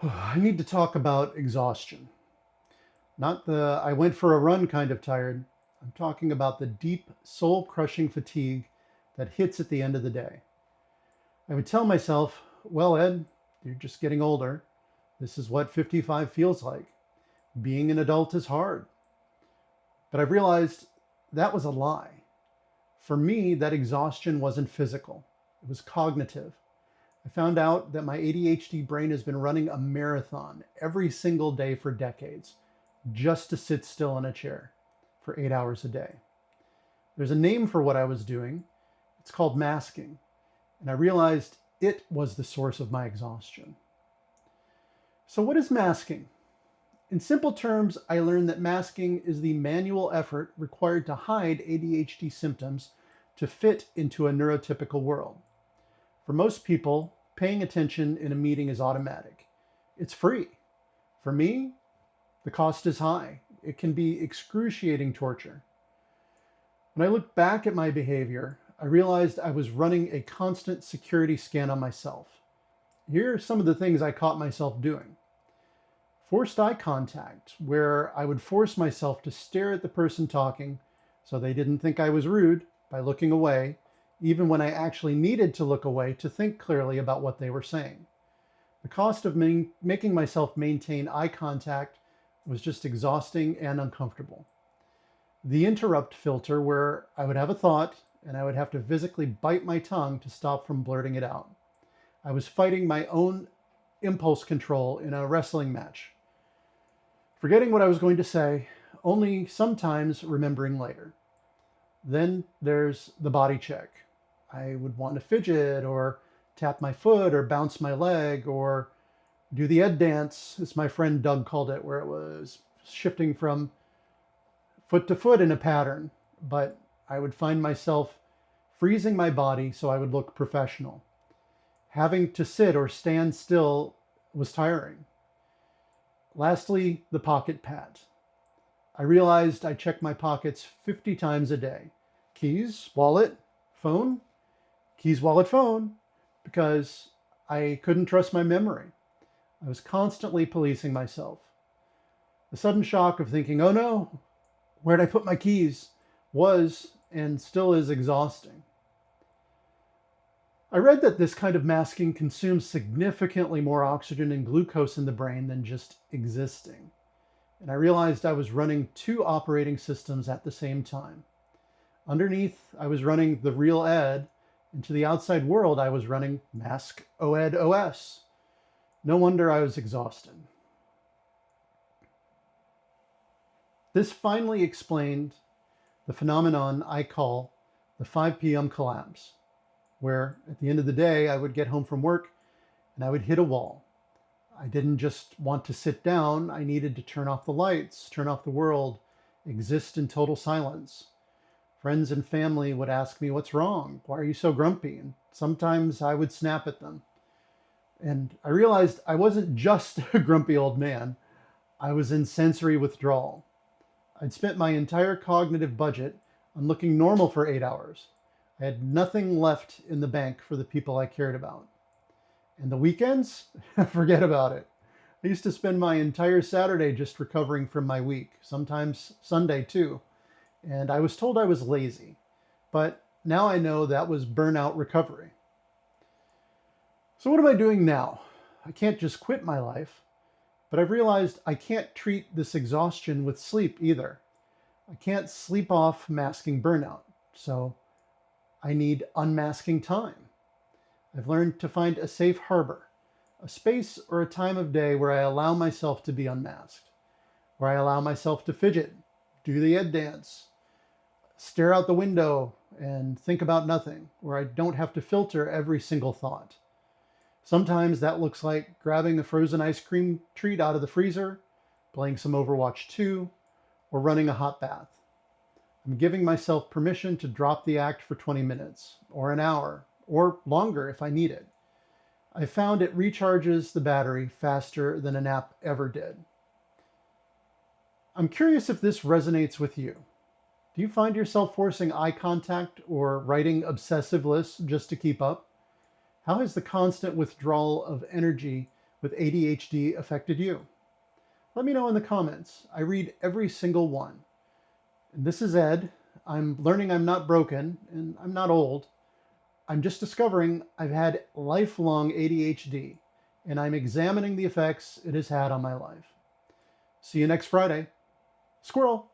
I need to talk about exhaustion. Not the I went for a run kind of tired. I'm talking about the deep, soul crushing fatigue that hits at the end of the day. I would tell myself, well, Ed, you're just getting older. This is what 55 feels like. Being an adult is hard. But I've realized that was a lie. For me, that exhaustion wasn't physical, it was cognitive. I found out that my ADHD brain has been running a marathon every single day for decades just to sit still in a chair for 8 hours a day. There's a name for what I was doing. It's called masking. And I realized it was the source of my exhaustion. So, what is masking? In simple terms, I learned that masking is the manual effort required to hide ADHD symptoms to fit into a neurotypical world. For most people, paying attention in a meeting is automatic. It's free. For me, the cost is high. It can be excruciating torture. When I look back at my behavior, I realized I was running a constant security scan on myself. Here are some of the things I caught myself doing. Forced eye contact, where I would force myself to stare at the person talking so they didn't think I was rude by looking away, even when I actually needed to look away to think clearly about what they were saying. The cost of making myself maintain eye contact was just exhausting and uncomfortable. The interrupt filter, where I would have a thought and I would have to physically bite my tongue to stop from blurting it out. I was fighting my own impulse control in a wrestling match, forgetting what I was going to say, only sometimes remembering later. Then there's the body check. I would want to fidget or tap my foot or bounce my leg or do the Ed dance, as my friend Doug called it, where it was shifting from foot to foot in a pattern. But I would find myself freezing my body so I would look professional. Having to sit or stand still was tiring. Lastly, the pocket pat. I realized I checked my pockets 50 times a day. Keys, wallet, phone, keys, wallet, phone, because I couldn't trust my memory. I was constantly policing myself. The sudden shock of thinking, oh no, where'd I put my keys, was and still is exhausting. I read that this kind of masking consumes significantly more oxygen and glucose in the brain than just existing. And I realized I was running two operating systems at the same time. Underneath, I was running the real Ed, and to the outside world, I was running Mask OED OS. No wonder I was exhausted. This finally explained the phenomenon I call the 5 p.m. collapse, where at the end of the day, I would get home from work and I would hit a wall. I didn't just want to sit down, I needed to turn off the lights, turn off the world, exist in total silence. Friends and family would ask me, what's wrong? Why are you so grumpy? And sometimes I would snap at them. And I realized I wasn't just a grumpy old man, I was in sensory withdrawal. I'd spent my entire cognitive budget on looking normal for 8 hours. I had nothing left in the bank for the people I cared about. And the weekends? Forget about it. I used to spend my entire Saturday just recovering from my week, sometimes Sunday too. And I was told I was lazy. But now I know that was burnout recovery. So what am I doing now? I can't just quit my life, but I've realized I can't treat this exhaustion with sleep either. I can't sleep off masking burnout. So I need unmasking time. I've learned to find a safe harbor, a space or a time of day where I allow myself to be unmasked, where I allow myself to fidget, do the Ed dance, stare out the window and think about nothing, where I don't have to filter every single thought. Sometimes that looks like grabbing a frozen ice cream treat out of the freezer, playing some Overwatch 2, or running a hot bath. I'm giving myself permission to drop the act for 20 minutes, or an hour, or longer if I need it. I found it recharges the battery faster than a nap ever did. I'm curious if this resonates with you. Do you find yourself forcing eye contact or writing obsessive lists just to keep up? How has the constant withdrawal of energy with ADHD affected you? Let me know in the comments. I read every single one. And this is Ed. I'm learning I'm not broken and I'm not old. I'm just discovering I've had lifelong ADHD and I'm examining the effects it has had on my life. See you next Friday. Squirrel!